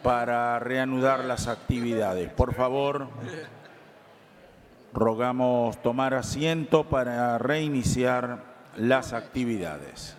para reanudar las actividades. Por favor, rogamos tomar asiento para reiniciar las actividades.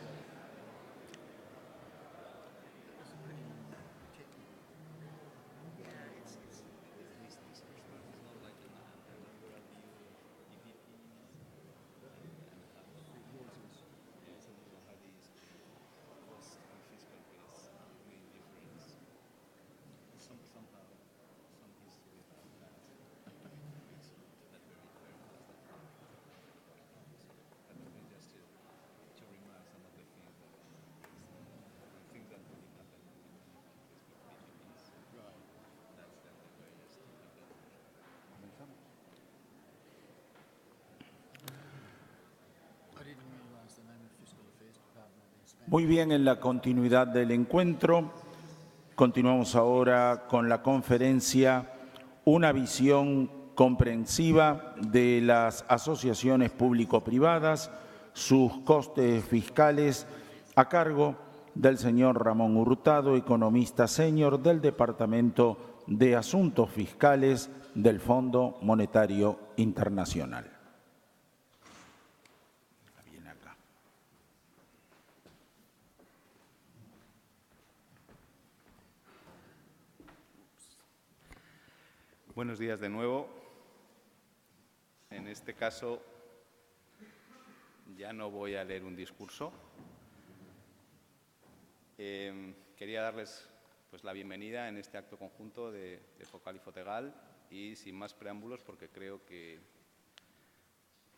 Muy bien, en la continuidad del encuentro, continuamos ahora con la conferencia Una visión comprensiva de las asociaciones público-privadas, sus costes fiscales, a cargo del señor Ramón Hurtado, economista senior del Departamento de Asuntos Fiscales del Fondo Monetario Internacional. Buenos días de nuevo. En este caso, ya no voy a leer un discurso. Quería darles la bienvenida en este acto conjunto de FOCAL y FOTEGAL y sin más preámbulos, porque creo que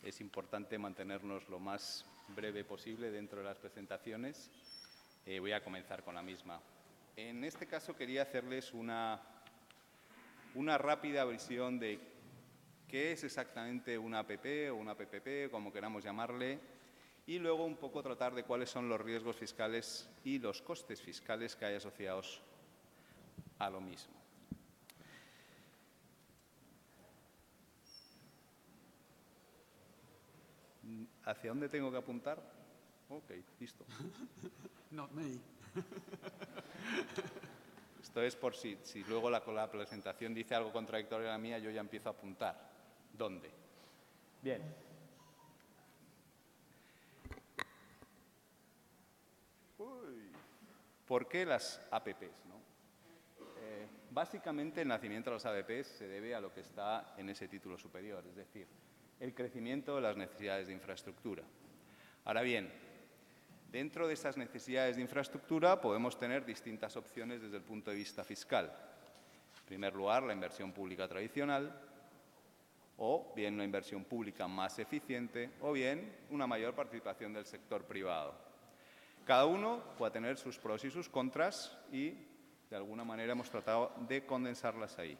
es importante mantenernos lo más breve posible dentro de las presentaciones, voy a comenzar con la misma. En este caso quería hacerles una rápida visión de qué es exactamente una APP o una PPP, como queramos llamarle, y luego un poco tratar de cuáles son los riesgos fiscales y los costes fiscales que hay asociados a lo mismo. ¿Hacia dónde tengo que apuntar? Ok, listo. Not me. Esto es por si luego la presentación dice algo contradictorio a la mía, yo ya empiezo a apuntar. ¿Dónde? Bien. ¿Por qué las APPs? Básicamente, el nacimiento de las APPs se debe a lo que está en ese título superior, es decir, el crecimiento de las necesidades de infraestructura. Ahora bien, dentro de esas necesidades de infraestructura podemos tener distintas opciones desde el punto de vista fiscal. En primer lugar, la inversión pública tradicional, o bien una inversión pública más eficiente, o bien una mayor participación del sector privado. Cada uno puede tener sus pros y sus contras y, de alguna manera, hemos tratado de condensarlas ahí.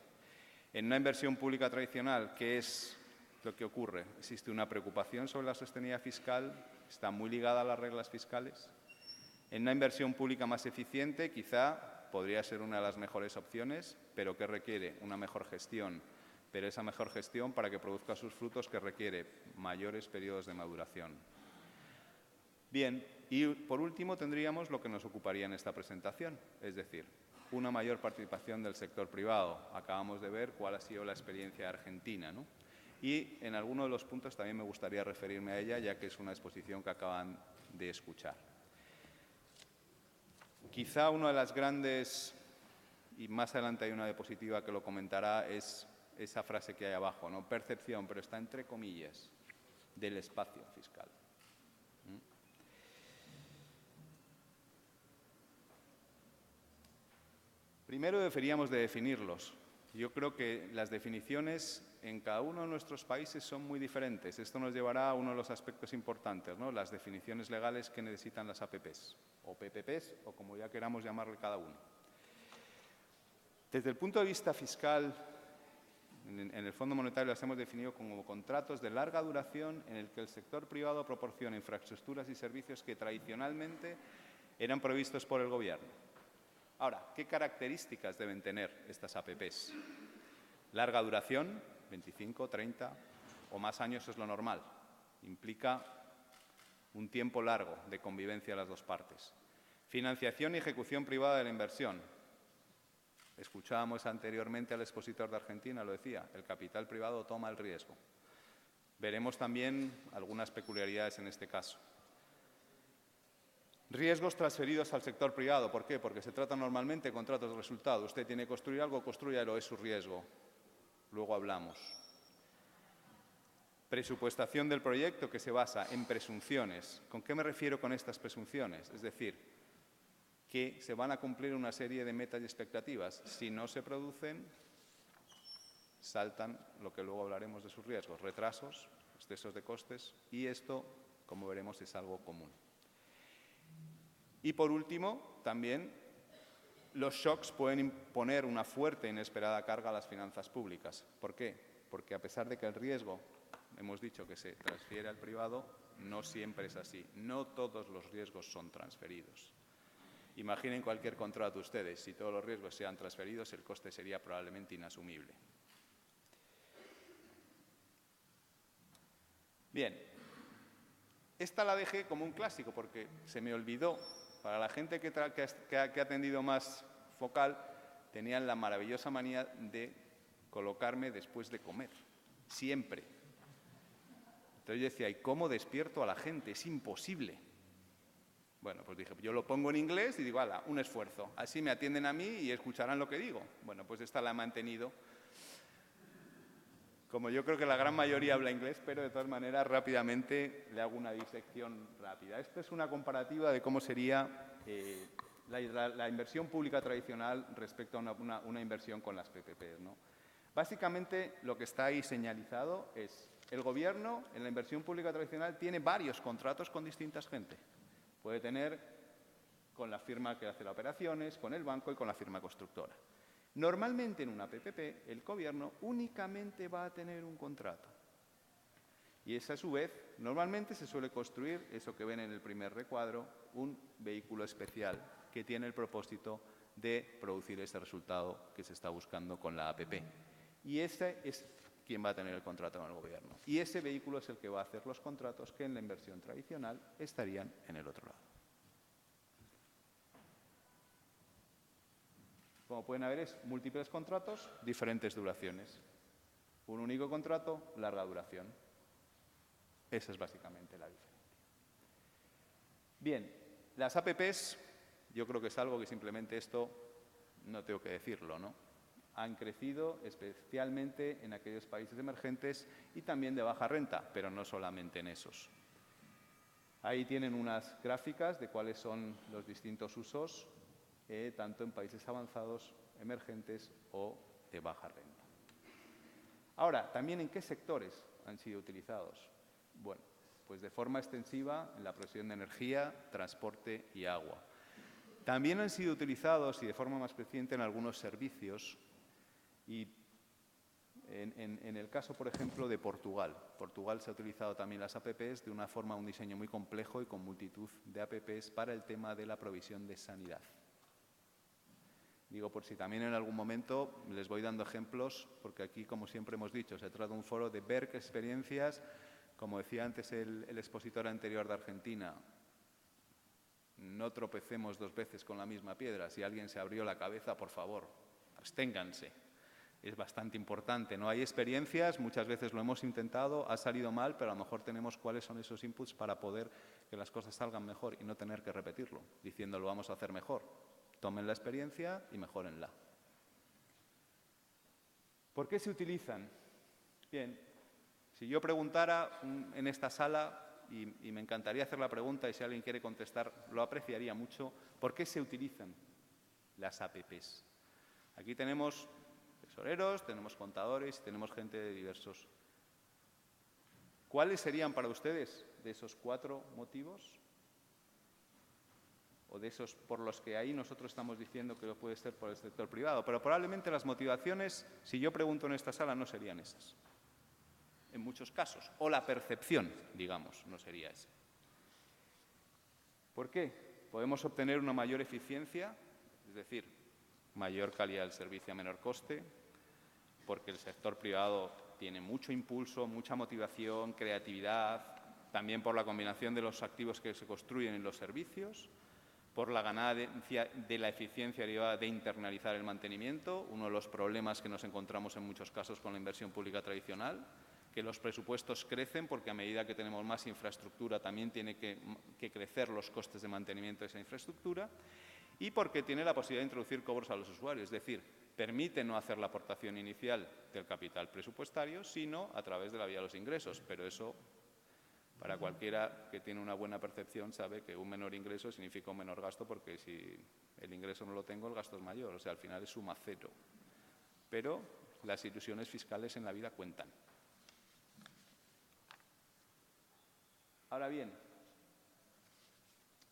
En una inversión pública tradicional, ¿qué es lo que ocurre? Existe una preocupación sobre la sostenibilidad fiscal, está muy ligada a las reglas fiscales. En una inversión pública más eficiente, quizá podría ser una de las mejores opciones, pero que requiere una mejor gestión. Pero esa mejor gestión, para que produzca sus frutos, que requiere mayores periodos de maduración. Bien, y por último tendríamos lo que nos ocuparía en esta presentación, es decir, una mayor participación del sector privado. Acabamos de ver cuál ha sido la experiencia de Argentina, ¿no? Y en alguno de los puntos también me gustaría referirme a ella, ya que es una exposición que acaban de escuchar. Quizá una de las grandes, y más adelante hay una diapositiva que lo comentará, es esa frase que hay abajo, ¿no? Percepción, pero está entre comillas, del espacio fiscal. Primero deberíamos de definirlos. Yo creo que las definiciones en cada uno de nuestros países son muy diferentes. Esto nos llevará a uno de los aspectos importantes, ¿no? Las definiciones legales que necesitan las APPs, o PPPs, o como ya queramos llamarle cada uno. Desde el punto de vista fiscal, en el Fondo Monetario las hemos definido como contratos de larga duración en el que el sector privado proporciona infraestructuras y servicios que tradicionalmente eran provistos por el Gobierno. Ahora, ¿qué características deben tener estas APPs? Larga duración, 25, 30 o más años es lo normal. Implica un tiempo largo de convivencia de las dos partes. Financiación y ejecución privada de la inversión. Escuchábamos anteriormente al expositor de Argentina, lo decía, el capital privado toma el riesgo. Veremos también algunas peculiaridades en este caso. Riesgos transferidos al sector privado. ¿Por qué? Porque se trata normalmente de contratos de resultado. Usted tiene que construir algo, construyalo, es su riesgo. Luego hablamos. Presupuestación del proyecto que se basa en presunciones. ¿Con qué me refiero con estas presunciones? Es decir, que se van a cumplir una serie de metas y expectativas. Si no se producen, saltan lo que luego hablaremos de sus riesgos, retrasos, excesos de costes, y esto, como veremos, es algo común. Y por último, también los shocks pueden imponer una fuerte e inesperada carga a las finanzas públicas. ¿Por qué? Porque a pesar de que el riesgo, hemos dicho que se transfiere al privado, no siempre es así. No todos los riesgos son transferidos. Imaginen cualquier contrato ustedes, si todos los riesgos sean transferidos, el coste sería probablemente inasumible. Bien, esta la dejé como un clásico porque se me olvidó. Para la gente que ha atendido más focal, tenían la maravillosa manía de colocarme después de comer, siempre. Entonces yo decía, ¿y cómo despierto a la gente? Es imposible. Bueno, pues dije, yo lo pongo en inglés y digo, hala, un esfuerzo. Así me atienden a mí y escucharán lo que digo. Bueno, pues esta la he mantenido. Como yo creo que la gran mayoría habla inglés, pero de todas maneras rápidamente le hago una disección rápida. Esta es una comparativa de cómo sería la inversión pública tradicional respecto a una inversión con las PPP, ¿no? Básicamente lo que está ahí señalizado es el gobierno en la inversión pública tradicional tiene varios contratos con distintas gente. Puede tener con la firma que hace las operaciones, con el banco y con la firma constructora. Normalmente en una PPP el gobierno únicamente va a tener un contrato. Y esa a su vez, normalmente se suele construir, eso que ven en el primer recuadro, un vehículo especial que tiene el propósito de producir ese resultado que se está buscando con la APP. Y ese es quien va a tener el contrato con el gobierno. Y ese vehículo es el que va a hacer los contratos que en la inversión tradicional estarían en el otro lado. Como pueden ver, es múltiples contratos, diferentes duraciones. Un único contrato, larga duración. Esa es básicamente la diferencia. Bien, las APPs, yo creo que es algo que simplemente esto, no tengo que decirlo, ¿no? Han crecido especialmente en aquellos países emergentes y también de baja renta, pero no solamente en esos. Ahí tienen unas gráficas de cuáles son los distintos usos, tanto en países avanzados, emergentes o de baja renta. Ahora, también en qué sectores han sido utilizados. Bueno, pues de forma extensiva en la provisión de energía, transporte y agua. También han sido utilizados y de forma más creciente en algunos servicios y en el caso, por ejemplo, de Portugal. Portugal se ha utilizado también las APPs de una forma, un diseño muy complejo y con multitud de APPs para el tema de la provisión de sanidad. Digo, por si también en algún momento les voy dando ejemplos, porque aquí, como siempre hemos dicho, se trata de un foro de ver qué experiencias, como decía antes el expositor anterior de Argentina, no tropecemos dos veces con la misma piedra. Si alguien se abrió la cabeza, por favor, absténganse. Es bastante importante. No hay experiencias, muchas veces lo hemos intentado, ha salido mal, pero a lo mejor tenemos cuáles son esos inputs para poder que las cosas salgan mejor y no tener que repetirlo, diciendo lo vamos a hacer mejor. Tomen la experiencia y mejórenla. ¿Por qué se utilizan? Bien, si yo preguntara en esta sala, y me encantaría hacer la pregunta y si alguien quiere contestar, lo apreciaría mucho, ¿por qué se utilizan las APPs? Aquí tenemos tesoreros, tenemos contadores, tenemos gente de diversos. ¿Cuáles serían para ustedes de esos 4 motivos? O de esos por los que ahí nosotros estamos diciendo que lo puede ser por el sector privado. Pero probablemente las motivaciones, si yo pregunto en esta sala, no serían esas. En muchos casos. O la percepción, digamos, no sería esa. ¿Por qué? Podemos obtener una mayor eficiencia, es decir, mayor calidad del servicio a menor coste, porque el sector privado tiene mucho impulso, mucha motivación, creatividad, también por la combinación de los activos que se construyen en los servicios. por la ganancia de la eficiencia derivada de internalizar el mantenimiento, uno de los problemas que nos encontramos en muchos casos con la inversión pública tradicional, que los presupuestos crecen porque a medida que tenemos más infraestructura también tiene que crecer los costes de mantenimiento de esa infraestructura, y porque tiene la posibilidad de introducir cobros a los usuarios, es decir, permite no hacer la aportación inicial del capital presupuestario, sino a través de la vía de los ingresos, pero eso, para cualquiera que tiene una buena percepción, sabe que un menor ingreso significa un menor gasto, porque si el ingreso no lo tengo, el gasto es mayor, o sea, al final es suma cero. Pero las ilusiones fiscales en la vida cuentan. Ahora bien,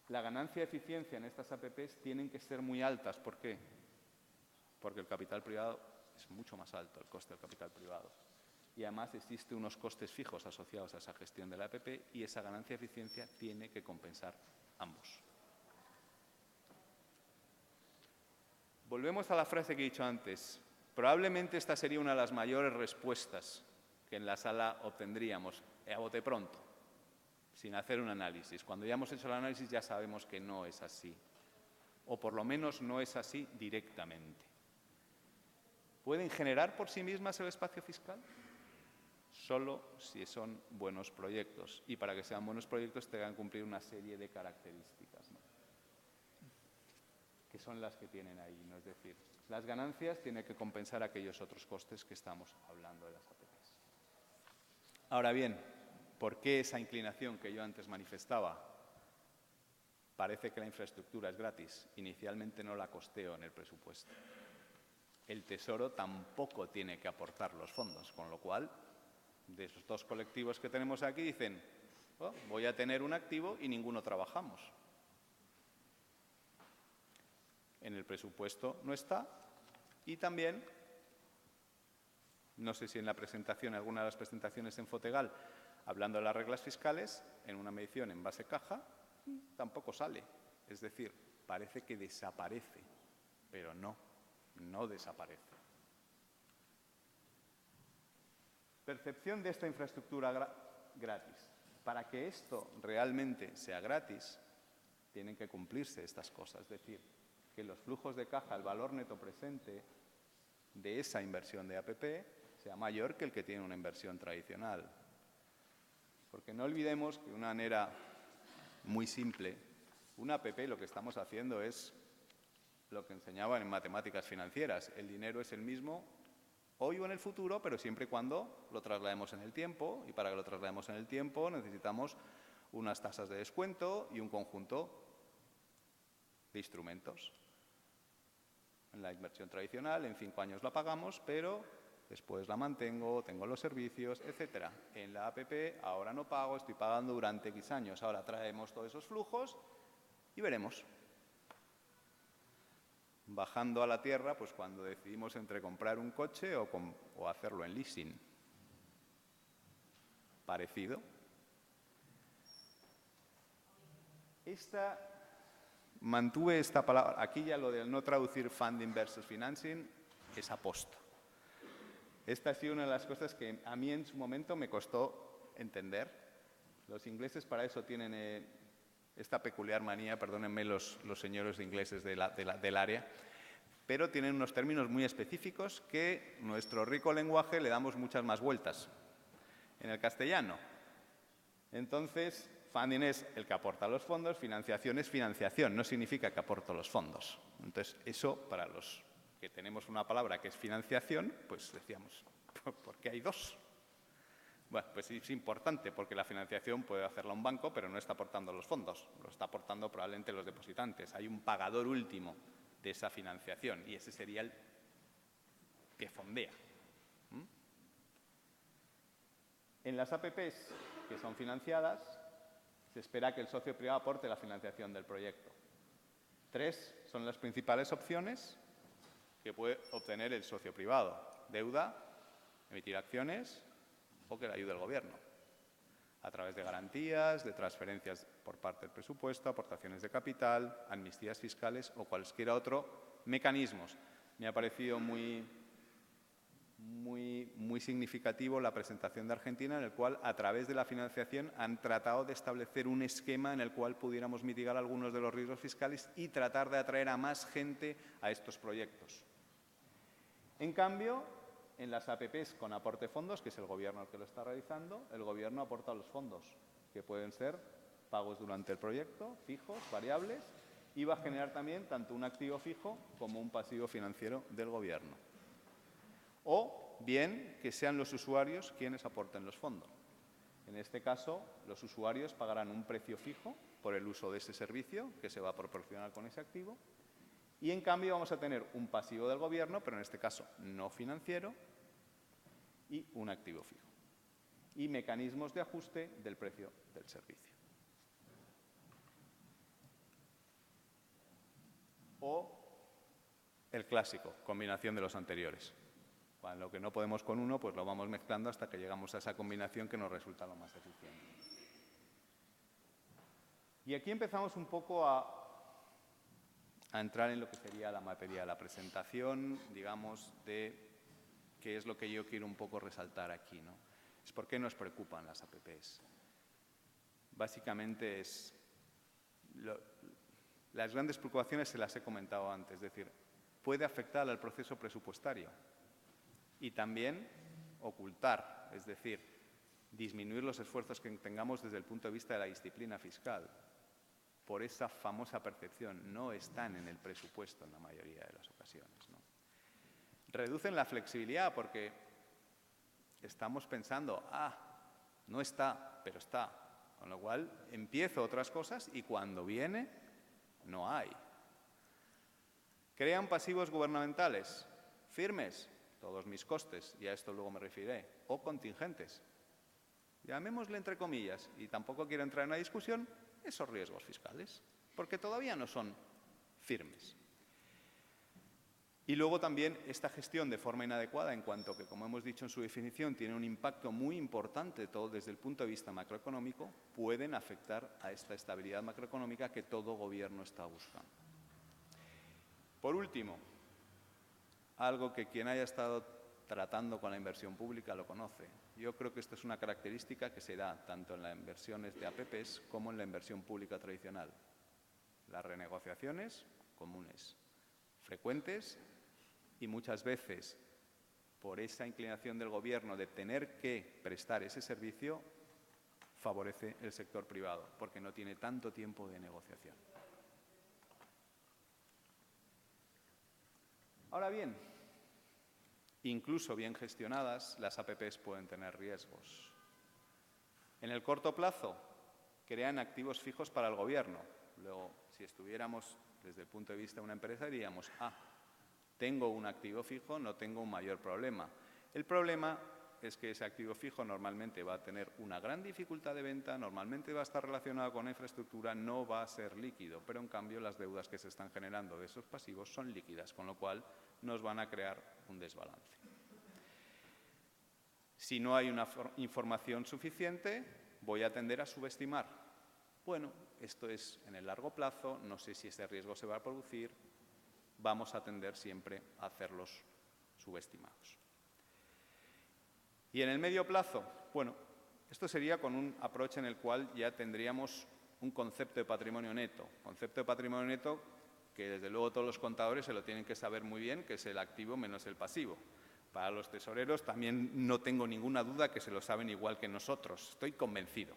la ganancia de eficiencia en estas APPs tienen que ser muy altas. ¿Por qué? Porque el capital privado es mucho más alto, el coste del capital privado. Y además existen unos costes fijos asociados a esa gestión de la APP y esa ganancia de eficiencia tiene que compensar ambos. Volvemos a la frase que he dicho antes. Probablemente esta sería una de las mayores respuestas que en la sala obtendríamos a bote pronto, sin hacer un análisis. Cuando ya hemos hecho el análisis ya sabemos que no es así, o por lo menos no es así directamente. ¿Pueden generar por sí mismas el espacio fiscal? Solo si son buenos proyectos, y para que sean buenos proyectos tengan que cumplir una serie de características, ¿no?, que son las que tienen ahí, ¿no? Es decir, las ganancias tienen que compensar aquellos otros costes que estamos hablando de las APPs. Ahora bien, ¿por qué esa inclinación que yo antes manifestaba? Parece que la infraestructura es gratis. Inicialmente no la costeo en el presupuesto. El Tesoro tampoco tiene que aportar los fondos, con lo cual, de esos dos colectivos que tenemos aquí, dicen, oh, voy a tener un activo y ninguno trabajamos. En el presupuesto no está, y también, no sé si en la presentación, alguna de las presentaciones en Fotegal, hablando de las reglas fiscales, en una medición en base caja, tampoco sale. Es decir, parece que desaparece, pero no desaparece. Percepción de esta infraestructura gratis. Para que esto realmente sea gratis, tienen que cumplirse estas cosas. Es decir, que los flujos de caja, el valor neto presente de esa inversión de APP, sea mayor que el que tiene una inversión tradicional. Porque no olvidemos que de una manera muy simple, una APP lo que estamos haciendo es lo que enseñaban en matemáticas financieras. El dinero es el mismo hoy o en el futuro, pero siempre y cuando lo traslademos en el tiempo, y para que lo traslademos en el tiempo necesitamos unas tasas de descuento y un conjunto de instrumentos. En la inversión tradicional, en 5 años la pagamos, pero después la mantengo, tengo los servicios, etc. En la APP ahora no pago, estoy pagando durante X años. Ahora traemos todos esos flujos y veremos. Bajando a la tierra, pues cuando decidimos entre comprar un coche o hacerlo en leasing. Parecido. Mantuve esta palabra. Aquí ya lo del no traducir funding versus financing es aposto. Esta ha sido una de las cosas que a mí en su momento me costó entender. Los ingleses para eso tienen esta peculiar manía, perdónenme los señores ingleses del área, pero tienen unos términos muy específicos que nuestro rico lenguaje le damos muchas más vueltas en el castellano. Entonces, funding es el que aporta los fondos, financiación es financiación, no significa que aporto los fondos. Entonces, eso para los que tenemos una palabra que es financiación, pues decíamos, ¿por qué hay dos? Bueno, pues es importante porque la financiación puede hacerla un banco, pero no está aportando los fondos, lo está aportando probablemente los depositantes. Hay un pagador último de esa financiación y ese sería el que fondea. En las APPs que son financiadas, se espera que el socio privado aporte la financiación del proyecto. 3 son las principales opciones que puede obtener el socio privado: deuda, emitir acciones o que le ayude el gobierno, a través de garantías, de transferencias por parte del presupuesto, aportaciones de capital, amnistías fiscales o cualquier otro mecanismos. Me ha parecido muy muy significativo la presentación de Argentina, en el cual, a través de la financiación, han tratado de establecer un esquema en el cual pudiéramos mitigar algunos de los riesgos fiscales y tratar de atraer a más gente a estos proyectos. En cambio, en las APPs con aporte fondos, que es el Gobierno el que lo está realizando, el Gobierno aporta los fondos, que pueden ser pagos durante el proyecto, fijos, variables, y va a generar también tanto un activo fijo como un pasivo financiero del Gobierno. O bien que sean los usuarios quienes aporten los fondos. En este caso, los usuarios pagarán un precio fijo por el uso de ese servicio que se va a proporcionar con ese activo, y en cambio vamos a tener un pasivo del Gobierno, pero en este caso no financiero, y un activo fijo. Y mecanismos de ajuste del precio del servicio. O el clásico, combinación de los anteriores. Cuando lo que no podemos con uno, pues lo vamos mezclando hasta que llegamos a esa combinación que nos resulta lo más eficiente. Y aquí empezamos un poco a entrar en lo que sería la materia de la presentación, digamos, de qué es lo que yo quiero un poco resaltar aquí, ¿no? Es por qué nos preocupan las APPs. Básicamente es las grandes preocupaciones se las he comentado antes, es decir, puede afectar al proceso presupuestario y también ocultar, es decir, disminuir los esfuerzos que tengamos desde el punto de vista de la disciplina fiscal. Por esa famosa percepción, no están en el presupuesto en la mayoría de las ocasiones, ¿no? Reducen la flexibilidad porque estamos pensando, no está, pero está. Con lo cual, empiezo otras cosas y cuando viene, no hay. Crean pasivos gubernamentales firmes, todos mis costes, y a esto luego me referiré, o contingentes. Llamémosle entre comillas, y tampoco quiero entrar en la discusión, esos riesgos fiscales, porque todavía no son firmes. Y luego también esta gestión de forma inadecuada, en cuanto que, como hemos dicho en su definición, tiene un impacto muy importante todo desde el punto de vista macroeconómico, pueden afectar a esta estabilidad macroeconómica que todo gobierno está buscando. Por último, algo que quien haya estado tratando con la inversión pública lo conoce. Yo creo que esta es una característica que se da tanto en las inversiones de APPs como en la inversión pública tradicional. Las renegociaciones comunes, frecuentes y muchas veces, por esa inclinación del Gobierno de tener que prestar ese servicio, favorece el sector privado, porque no tiene tanto tiempo de negociación. Ahora bien, incluso bien gestionadas, las APPs pueden tener riesgos. En el corto plazo, crean activos fijos para el Gobierno. Luego, si estuviéramos desde el punto de vista de una empresa, diríamos, tengo un activo fijo, no tengo un mayor problema. El problema es que ese activo fijo normalmente va a tener una gran dificultad de venta, normalmente va a estar relacionado con la infraestructura, no va a ser líquido, pero en cambio las deudas que se están generando de esos pasivos son líquidas, con lo cual nos van a crear un desbalance. Si no hay una información suficiente, voy a tender a subestimar. Bueno, esto es en el largo plazo, no sé si ese riesgo se va a producir, vamos a tender siempre a hacerlos subestimados. Y en el medio plazo, bueno, esto sería con un approach en el cual ya tendríamos un concepto de patrimonio neto. Concepto de patrimonio neto que desde luego todos los contadores se lo tienen que saber muy bien, que es el activo menos el pasivo. Para los tesoreros también no tengo ninguna duda que se lo saben igual que nosotros, estoy convencido.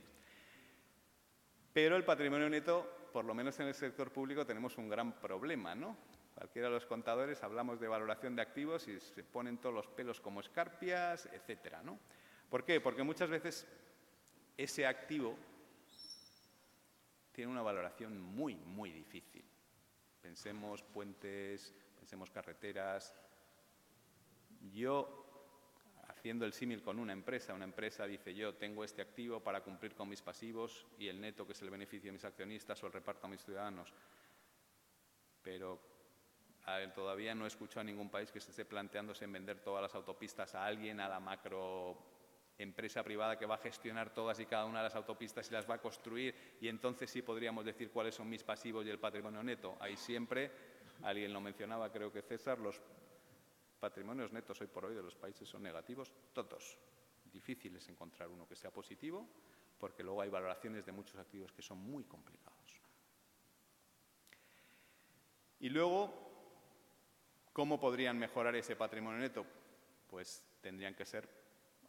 Pero el patrimonio neto, por lo menos en el sector público, tenemos un gran problema, ¿no? Cualquiera de los contadores hablamos de valoración de activos y se ponen todos los pelos como escarpias, etcétera, ¿no? ¿Por qué? Porque muchas veces ese activo tiene una valoración muy, muy difícil. Pensemos puentes, pensemos carreteras. Yo, haciendo el símil con una empresa dice yo tengo este activo para cumplir con mis pasivos y el neto que es el beneficio de mis accionistas o el reparto a mis ciudadanos. Pero todavía no he escuchado a ningún país que se esté planteándose en vender todas las autopistas a alguien, a la macroempresa privada que va a gestionar todas y cada una de las autopistas y las va a construir, y entonces sí podríamos decir cuáles son mis pasivos y el patrimonio neto. Ahí siempre, alguien lo mencionaba, creo que César, los patrimonios netos hoy por hoy de los países son negativos, todos. Difícil es encontrar uno que sea positivo, porque luego hay valoraciones de muchos activos que son muy complicados. Y luego, ¿cómo podrían mejorar ese patrimonio neto? Pues tendrían que ser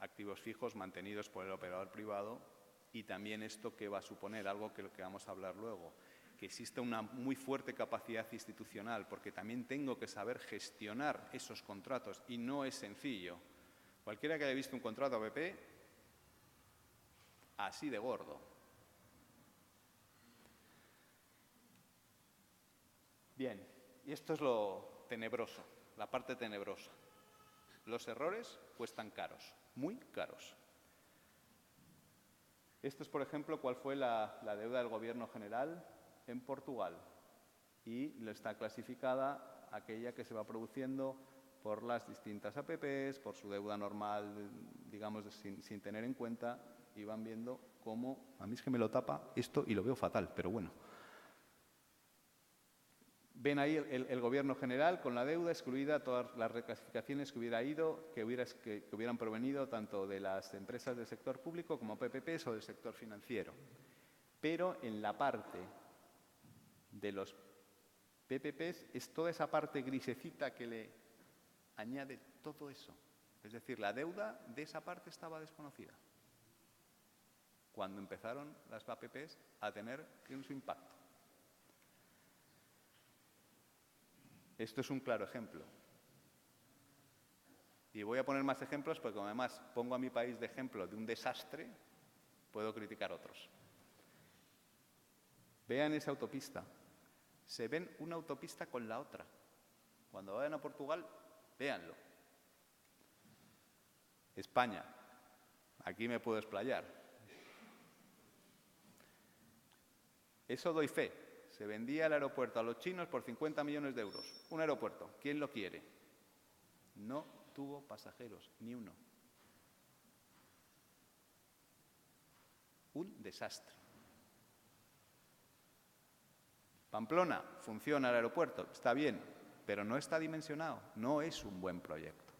activos fijos mantenidos por el operador privado, y también esto que va a suponer, algo que vamos a hablar luego, que existe una muy fuerte capacidad institucional, porque también tengo que saber gestionar esos contratos y no es sencillo. Cualquiera que haya visto un contrato APP, así de gordo. Bien, y esto es lo tenebroso, la parte tenebrosa. Los errores cuestan caros, muy caros. Esto es, por ejemplo, cuál fue la deuda del Gobierno general en Portugal. Y está clasificada aquella que se va produciendo por las distintas APPs, por su deuda normal, digamos, sin tener en cuenta, y van viendo cómo, a mí es que me lo tapa esto y lo veo fatal, pero bueno. Ven ahí el Gobierno general con la deuda excluida todas las reclasificaciones que hubieran provenido tanto de las empresas del sector público como PPPs o del sector financiero. Pero en la parte de los PPPs es toda esa parte grisecita que le añade todo eso. Es decir, la deuda de esa parte estaba desconocida cuando empezaron las APPs a tener su impacto. Esto es un claro ejemplo. Y voy a poner más ejemplos porque, como además pongo a mi país de ejemplo de un desastre, puedo criticar otros. Vean esa autopista. Se ven una autopista con la otra. Cuando vayan a Portugal, véanlo. España. Aquí me puedo explayar. Eso doy fe. Se vendía el aeropuerto a los chinos por 50 millones de euros. Un aeropuerto. ¿Quién lo quiere? No tuvo pasajeros, ni uno. Un desastre. Pamplona, funciona el aeropuerto, está bien, pero no está dimensionado, no es un buen proyecto.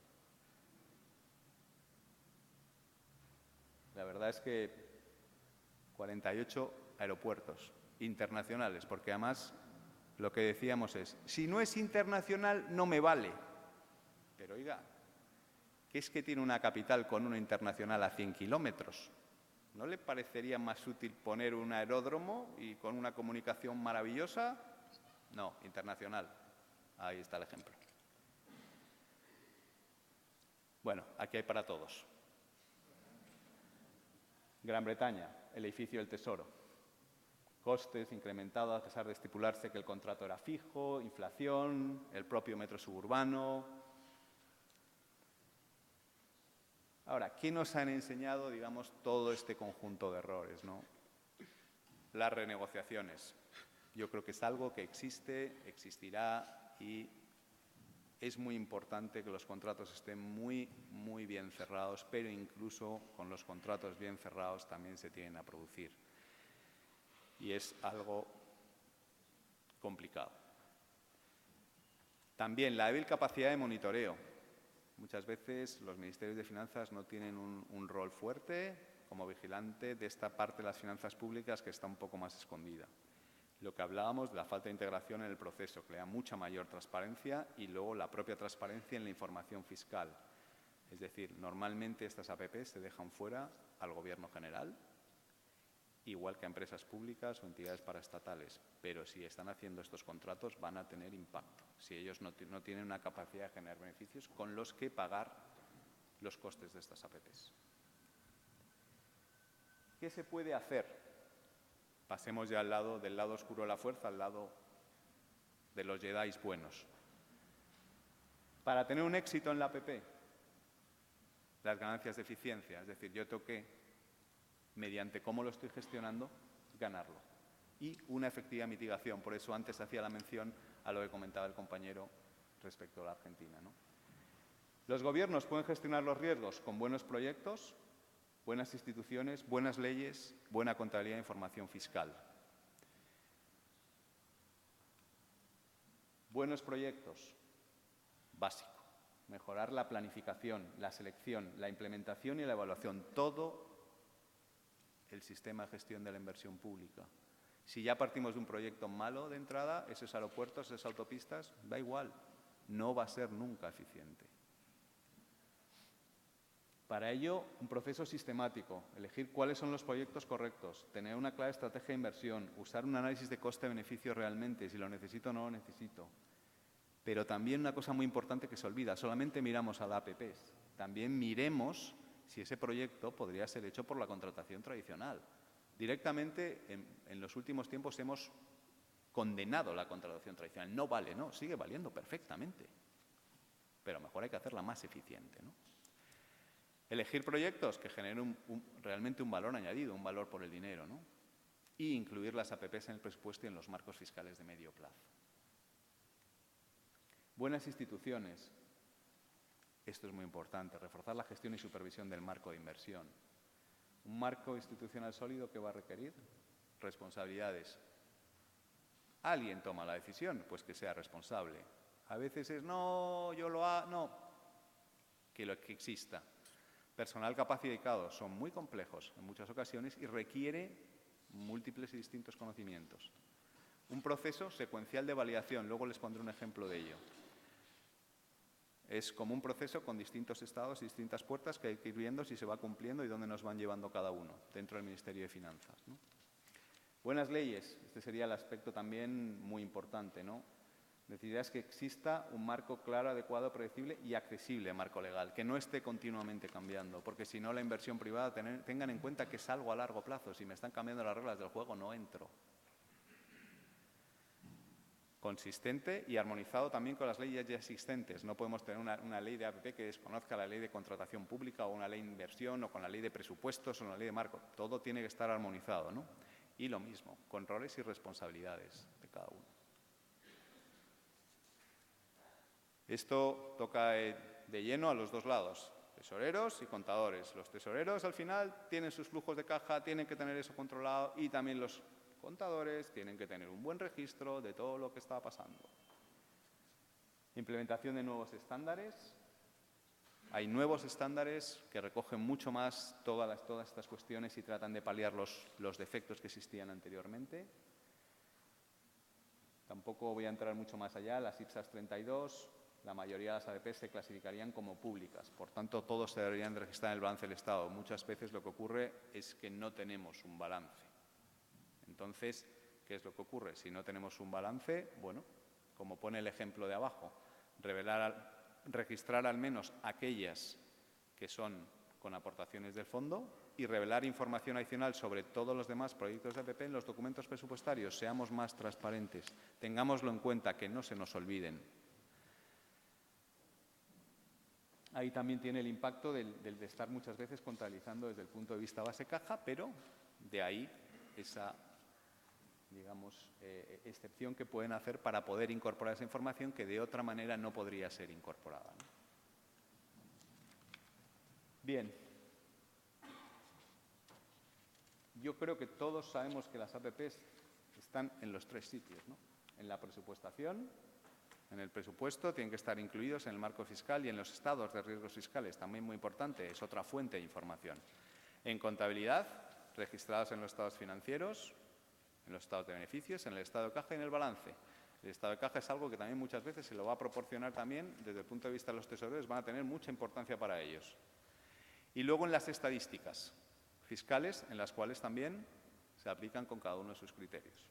La verdad es que 48 aeropuertos internacionales, porque además lo que decíamos es, si no es internacional no me vale. Pero oiga, ¿qué es que tiene una capital con una internacional a 100 kilómetros? ¿No le parecería más útil poner un aeródromo y con una comunicación maravillosa? No, internacional. Ahí está el ejemplo. Bueno, aquí hay para todos. Gran Bretaña, el edificio del Tesoro. Costes incrementados a pesar de estipularse que el contrato era fijo, inflación, el propio metro suburbano. Ahora, ¿qué nos han enseñado, digamos, todo este conjunto de errores, ¿no? Las renegociaciones. Yo creo que es algo que existe, existirá y es muy importante que los contratos estén muy, muy bien cerrados, pero incluso con los contratos bien cerrados también se tienen a producir. Y es algo complicado. También la débil capacidad de monitoreo. Muchas veces los ministerios de finanzas no tienen un rol fuerte como vigilante de esta parte de las finanzas públicas que está un poco más escondida. Lo que hablábamos de la falta de integración en el proceso, que le da mucha mayor transparencia, y luego la propia transparencia en la información fiscal. Es decir, normalmente estas APP se dejan fuera al Gobierno general, igual que a empresas públicas o entidades paraestatales, pero si están haciendo estos contratos van a tener impacto, si ellos no tienen una capacidad de generar beneficios con los que pagar los costes de estas APPs. ¿Qué se puede hacer? Pasemos ya del lado oscuro de la fuerza al lado de los Jedis buenos. Para tener un éxito en la APP, las ganancias de eficiencia, es decir, yo tengo que, mediante cómo lo estoy gestionando, ganarlo. Y una efectiva mitigación. Por eso antes hacía la mención a lo que comentaba el compañero respecto a la Argentina, ¿no? Los gobiernos pueden gestionar los riesgos con buenos proyectos, buenas instituciones, buenas leyes, buena contabilidad e información fiscal. Buenos proyectos, básico. mejorar la planificación, la selección, la implementación y la evaluación, todo el sistema de gestión de la inversión pública. Si ya partimos de un proyecto malo de entrada, esos aeropuertos, esas autopistas, da igual, no va a ser nunca eficiente. Para ello, un proceso sistemático, elegir cuáles son los proyectos correctos, tener una clara estrategia de inversión, usar un análisis de coste-beneficio realmente, si lo necesito o no lo necesito. Pero también una cosa muy importante que se olvida, solamente miramos a las APPs, también miremos si ese proyecto podría ser hecho por la contratación tradicional. Directamente, en los últimos tiempos hemos condenado la contratación tradicional. No vale, no, sigue valiendo perfectamente, pero mejor hay que hacerla más eficiente, ¿no? Elegir proyectos que generen realmente un valor añadido, un valor por el dinero, ¿no? Y incluir las APPs en el presupuesto y en los marcos fiscales de medio plazo. Buenas instituciones. Esto es muy importante, reforzar la gestión y supervisión del marco de inversión. Un marco institucional sólido que va a requerir responsabilidades. ¿Alguien toma la decisión? Pues que sea responsable. A veces es, no, yo lo hago, no, que lo que exista. Personal capacitado son muy complejos en muchas ocasiones y requiere múltiples y distintos conocimientos. Un proceso secuencial de validación, luego les pondré un ejemplo de ello. Es como un proceso con distintos estados y distintas puertas que hay que ir viendo si se va cumpliendo y dónde nos van llevando cada uno dentro del Ministerio de Finanzas, ¿no? Buenas leyes, este sería el aspecto también muy importante, ¿no? Necesidad que exista un marco claro, adecuado, predecible y accesible, marco legal, que no esté continuamente cambiando, porque si no la inversión privada, tengan en cuenta que es algo a largo plazo. Si me están cambiando las reglas del juego, no entro. Consistente y armonizado también con las leyes ya existentes. No podemos tener una ley de APP que desconozca la ley de contratación pública o una ley de inversión o con la ley de presupuestos o una ley de marco. Todo tiene que estar armonizado, ¿no? Y lo mismo, con roles y responsabilidades de cada uno. Esto toca de lleno a los dos lados, tesoreros y contadores. Los tesoreros al final tienen sus flujos de caja, tienen que tener eso controlado y también los contadores tienen que tener un buen registro de todo lo que está pasando. Implementación de nuevos estándares. Hay nuevos estándares que recogen mucho más todas estas cuestiones y tratan de paliar los defectos que existían anteriormente. Tampoco voy a entrar mucho más allá. Las IPSAS 32, la mayoría de las APP se clasificarían como públicas. Por tanto, todos se deberían de registrar en el balance del Estado. Muchas veces lo que ocurre es que no tenemos un balance. Entonces, ¿qué es lo que ocurre? Si no tenemos un balance, bueno, como pone el ejemplo de abajo, registrar al menos aquellas que son con aportaciones del fondo y revelar información adicional sobre todos los demás proyectos de APP en los documentos presupuestarios. Seamos más transparentes, tengámoslo en cuenta, que no se nos olviden. Ahí también tiene el impacto de estar muchas veces contabilizando desde el punto de vista base caja, pero de ahí esa, digamos, excepción que pueden hacer para poder incorporar esa información que de otra manera no podría ser incorporada, ¿no? Bien. Yo creo que todos sabemos que las APPs están en los tres sitios, ¿no? En la presupuestación, en el presupuesto, tienen que estar incluidos en el marco fiscal y en los estados de riesgos fiscales, también muy importante, es otra fuente de información. En contabilidad, registrados en los estados financieros, en los estados de beneficios, en el estado de caja y en el balance. El estado de caja es algo que también muchas veces se lo va a proporcionar también, desde el punto de vista de los tesoreros, van a tener mucha importancia para ellos. Y luego en las estadísticas fiscales, en las cuales también se aplican con cada uno de sus criterios.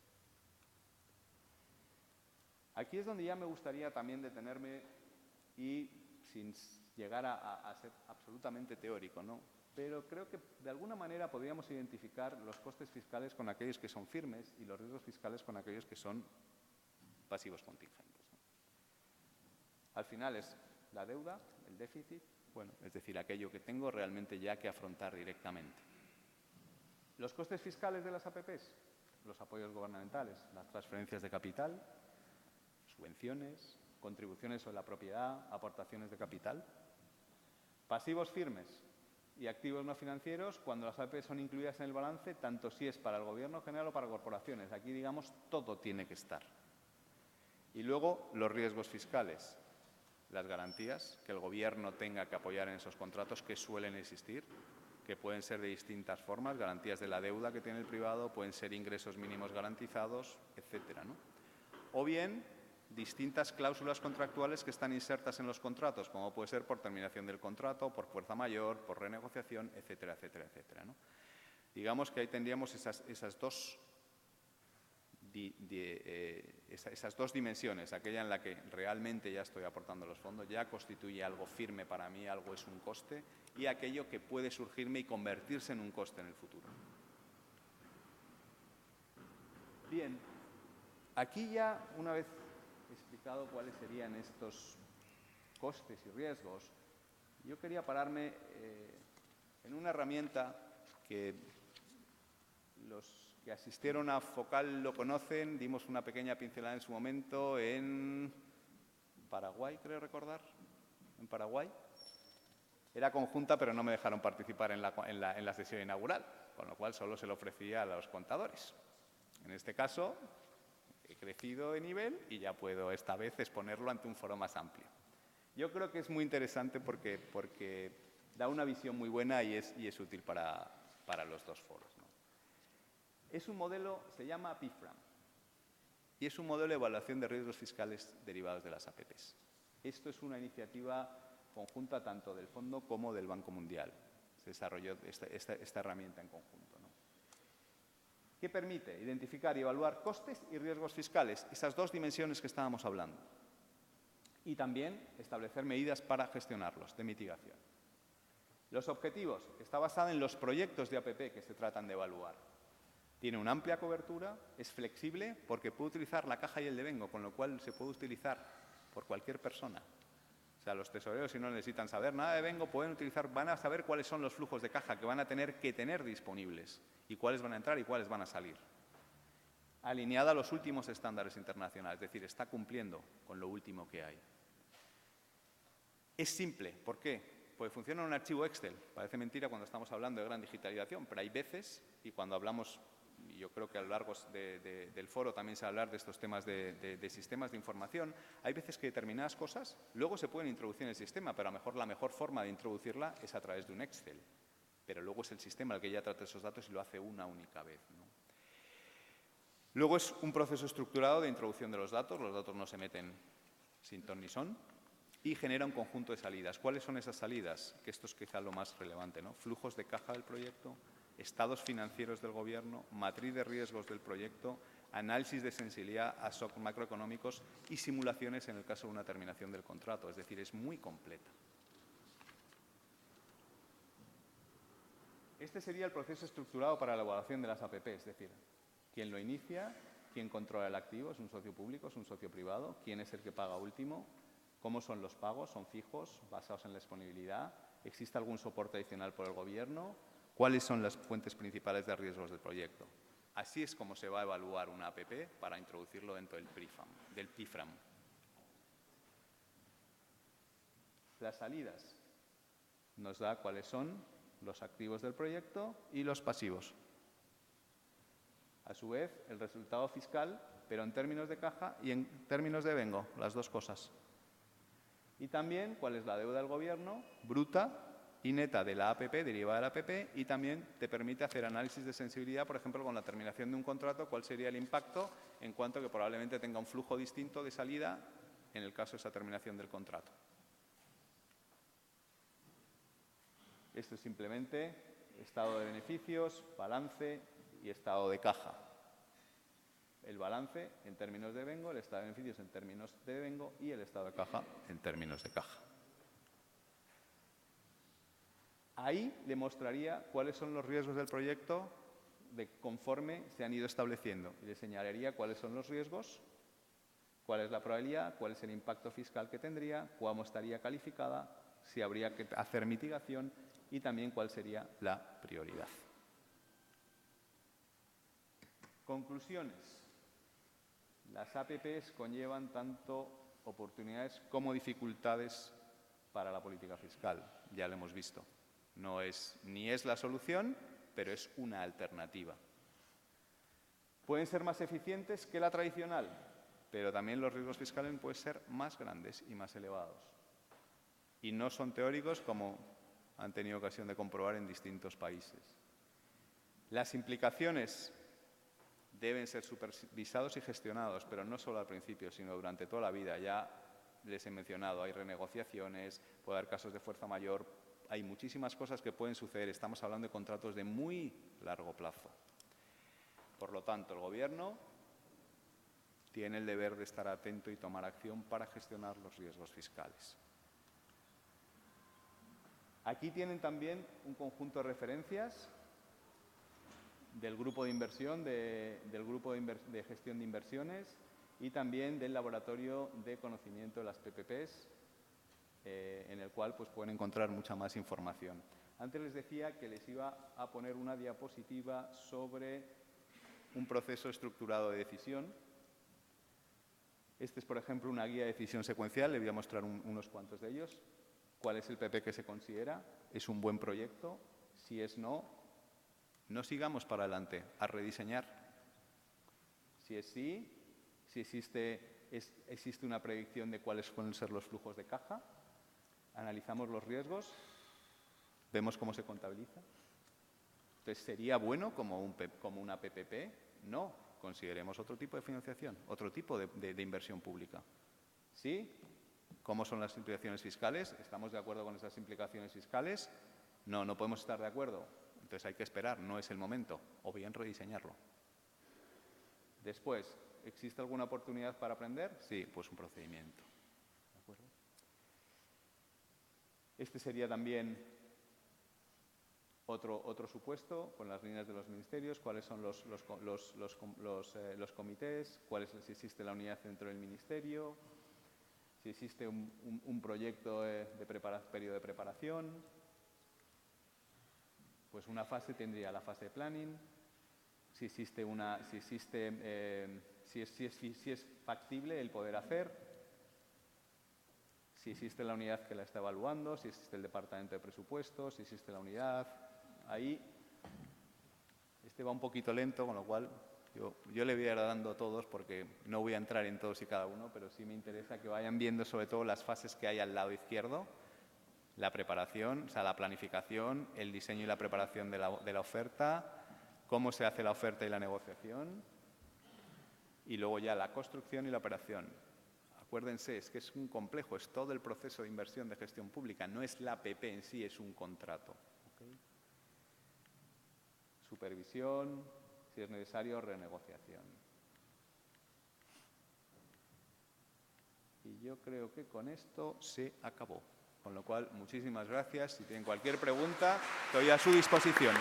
Aquí es donde ya me gustaría también detenerme y sin llegar a ser absolutamente teórico, ¿no? Pero creo que de alguna manera podríamos identificar los costes fiscales con aquellos que son firmes y los riesgos fiscales con aquellos que son pasivos contingentes, ¿no? Al final es la deuda, el déficit, bueno, es decir, aquello que tengo realmente ya que afrontar directamente. Los costes fiscales de las APPs, los apoyos gubernamentales, las transferencias de capital, subvenciones, contribuciones sobre la propiedad, aportaciones de capital. Pasivos firmes y activos no financieros, cuando las APP son incluidas en el balance, tanto si es para el Gobierno general o para corporaciones. Aquí, digamos, todo tiene que estar. Y luego, los riesgos fiscales. las garantías que el Gobierno tenga que apoyar en esos contratos que suelen existir, que pueden ser de distintas formas, garantías de la deuda que tiene el privado, pueden ser ingresos mínimos garantizados, etcétera, ¿no? O bien distintas cláusulas contractuales que están insertas en los contratos, como puede ser por terminación del contrato, por fuerza mayor, por renegociación, etcétera, etcétera, etcétera, ¿no? Digamos que ahí tendríamos esas dos dimensiones, aquella en la que realmente ya estoy aportando los fondos, ya constituye algo firme para mí, algo es un coste, y aquello que puede surgirme y convertirse en un coste en el futuro. Bien, aquí ya, una vez explicado cuáles serían estos costes y riesgos, yo quería pararme en una herramienta que los que asistieron a Focal lo conocen, dimos una pequeña pincelada en su momento en Paraguay, creo recordar, en Paraguay. Era conjunta, pero no me dejaron participar en la sesión inaugural, con lo cual solo se lo ofrecía a los contadores. En este caso, he crecido de nivel y ya puedo esta vez exponerlo ante un foro más amplio. Yo creo que es muy interesante porque da una visión muy buena y es útil para los dos foros, ¿no? Es un modelo, se llama PIFRAM, y es un modelo de evaluación de riesgos fiscales derivados de las APPs. Esto es una iniciativa conjunta tanto del Fondo como del Banco Mundial. Se desarrolló esta herramienta en conjunto, ¿no? ¿Qué permite? Identificar y evaluar costes y riesgos fiscales, esas dos dimensiones que estábamos hablando. Y también establecer medidas para gestionarlos, de mitigación. Los objetivos, está basada en los proyectos de APP que se tratan de evaluar. Tiene una amplia cobertura, es flexible porque puede utilizar la caja y el devengo, con lo cual se puede utilizar por cualquier persona. O sea, los tesoreros, si no necesitan saber nada de devengo, van a saber cuáles son los flujos de caja que van a tener que tener disponibles y cuáles van a entrar y cuáles van a salir. Alineada a los últimos estándares internacionales, es decir, está cumpliendo con lo último que hay. Es simple, ¿por qué? Pues funciona en un archivo Excel. Parece mentira cuando estamos hablando de gran digitalización, pero hay veces, y cuando hablamos, y yo creo que a lo largo del foro también se va a hablar de estos temas de sistemas de información, hay veces que determinadas cosas luego se pueden introducir en el sistema, pero a lo mejor la mejor forma de introducirla es a través de un Excel. Pero luego es el sistema el que ya trata esos datos y lo hace una única vez, ¿no? Luego es un proceso estructurado de introducción de los datos no se meten sin ton ni son, y genera un conjunto de salidas. ¿Cuáles son esas salidas? Que esto es quizá lo más relevante, ¿no? Flujos de caja del proyecto, estados financieros del Gobierno, matriz de riesgos del proyecto, análisis de sensibilidad a shocks macroeconómicos y simulaciones en el caso de una terminación del contrato. Es decir, es muy completa. Este sería el proceso estructurado para la evaluación de las APP, es decir, quién lo inicia, quién controla el activo, es un socio público, es un socio privado, quién es el que paga último, cómo son los pagos, son fijos, basados en la disponibilidad, existe algún soporte adicional por el Gobierno, cuáles son las fuentes principales de riesgos del proyecto. Así es como se va a evaluar una APP para introducirlo dentro del PIFRAM. Las salidas nos da cuáles son los activos del proyecto y los pasivos. A su vez, el resultado fiscal, pero en términos de caja y en términos de devengo, las dos cosas. Y también cuál es la deuda del Gobierno, bruta y neta de la APP, derivada de la APP, y también te permite hacer análisis de sensibilidad, por ejemplo, con la terminación de un contrato, cuál sería el impacto en cuanto a que probablemente tenga un flujo distinto de salida en el caso de esa terminación del contrato. Esto es simplemente estado de beneficios, balance y estado de caja. El balance en términos de devengo, el estado de beneficios en términos de devengo y el estado de caja en términos de caja. Ahí le mostraría cuáles son los riesgos del proyecto conforme se han ido estableciendo y le señalaría cuáles son los riesgos, cuál es la probabilidad, cuál es el impacto fiscal que tendría, cómo estaría calificada, si habría que hacer mitigación y también cuál sería la prioridad. Conclusiones. Las APPs conllevan tanto oportunidades como dificultades para la política fiscal. Ya lo hemos visto. Ni es la solución, pero es una alternativa. Pueden ser más eficientes que la tradicional, pero también los riesgos fiscales pueden ser más grandes y más elevados. y no son teóricos como han tenido ocasión de comprobar en distintos países. Las implicaciones deben ser supervisados y gestionados, pero no solo al principio, sino durante toda la vida. Ya les he mencionado, hay renegociaciones, puede haber casos de fuerza mayor, hay muchísimas cosas que pueden suceder. Estamos hablando de contratos de muy largo plazo. Por lo tanto, el Gobierno tiene el deber de estar atento y tomar acción para gestionar los riesgos fiscales. Aquí tienen también un conjunto de referencias del grupo de inversión, del grupo de gestión de inversiones y también del laboratorio de conocimiento de las PPPs, en el cual pues, pueden encontrar mucha más información. Antes les decía que les iba a poner una diapositiva sobre un proceso estructurado de decisión. Este es, por ejemplo, una guía de decisión secuencial. Le voy a mostrar unos cuantos de ellos. ¿Cuál es el PP que se considera? ¿Es un buen proyecto? Si es no, no sigamos para adelante, a rediseñar. Si es sí, si existe una predicción de cuáles pueden ser los flujos de caja, analizamos los riesgos, vemos cómo se contabiliza. Entonces, ¿sería bueno como una PPP? No, consideremos otro tipo de financiación, otro tipo de inversión pública. ¿Sí? ¿Cómo son las implicaciones fiscales? ¿Estamos de acuerdo con esas implicaciones fiscales? No, no podemos estar de acuerdo. Entonces hay que esperar, no es el momento, o bien rediseñarlo. Después, ¿existe alguna oportunidad para aprender? Sí, pues un procedimiento. ¿De acuerdo? Este sería también otro supuesto, con las líneas de los ministerios, cuáles son los comités, si existe la unidad dentro del ministerio, si existe un proyecto periodo de preparación. Pues una fase tendría la fase de planning, si es factible el poder hacer, si existe la unidad que la está evaluando, si existe el departamento de presupuestos, si existe la unidad. Ahí, este va un poquito lento, con lo cual yo le voy a ir dando a todos porque no voy a entrar en todos y cada uno, pero sí me interesa que vayan viendo sobre todo las fases que hay al lado izquierdo. La preparación, o sea, la planificación, el diseño y la preparación de la oferta, cómo se hace la oferta y la negociación, y luego ya la construcción y la operación. Acuérdense, es que es un complejo, es todo el proceso de inversión de gestión pública, no es la PP en sí, es un contrato. ¿Okay? Supervisión, si es necesario, renegociación. Y yo creo que con esto se acabó. Con lo cual, muchísimas gracias. Si tienen cualquier pregunta, estoy a su disposición.